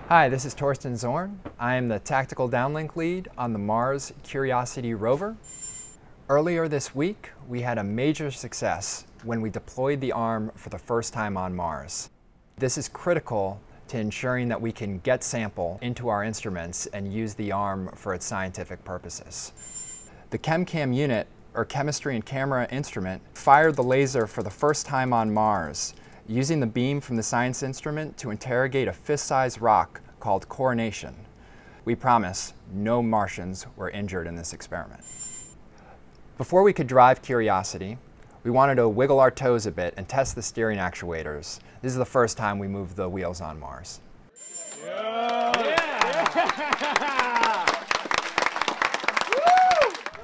Hi, this is Torsten Zorn. I am the tactical downlink lead on the Mars Curiosity rover. Earlier this week, we had a major success when we deployed the arm for the first time on Mars. This is critical to ensuring that we can get sample into our instruments and use the arm for its scientific purposes. The ChemCam unit, or chemistry and camera instrument, fired the laser for the first time on Mars, using the beam from the science instrument to interrogate a fist-sized rock called Coronation. We promise no Martians were injured in this experiment. Before we could drive Curiosity, we wanted to wiggle our toes a bit and test the steering actuators. This is the first time we moved the wheels on Mars.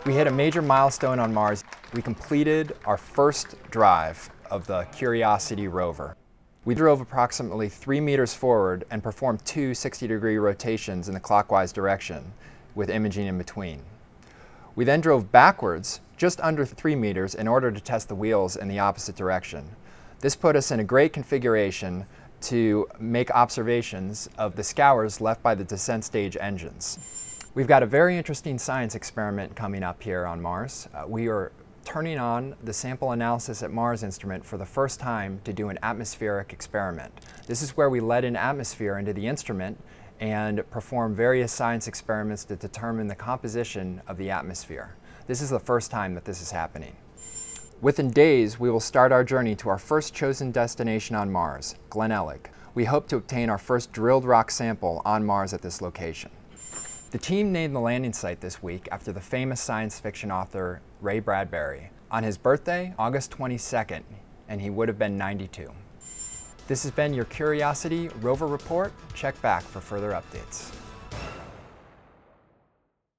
We hit a major milestone on Mars. We completed our first drive of the Curiosity rover. We drove approximately 3 meters forward and performed two 60-degree rotations in the clockwise direction with imaging in between. We then drove backwards just under 3 meters in order to test the wheels in the opposite direction. This put us in a great configuration to make observations of the scours left by the descent stage engines. We've got a very interesting science experiment coming up here on Mars. We are turning on the sample analysis at Mars instrument for the first time to do an atmospheric experiment. This is where we let in atmosphere into the instrument and perform various science experiments to determine the composition of the atmosphere. This is the first time that this is happening. Within days, we will start our journey to our first chosen destination on Mars, Glenelg. We hope to obtain our first drilled rock sample on Mars at this location. The team named the landing site this week after the famous science fiction author Ray Bradbury on his birthday, August 22nd, and he would have been 92. This has been your Curiosity Rover Report. Check back for further updates.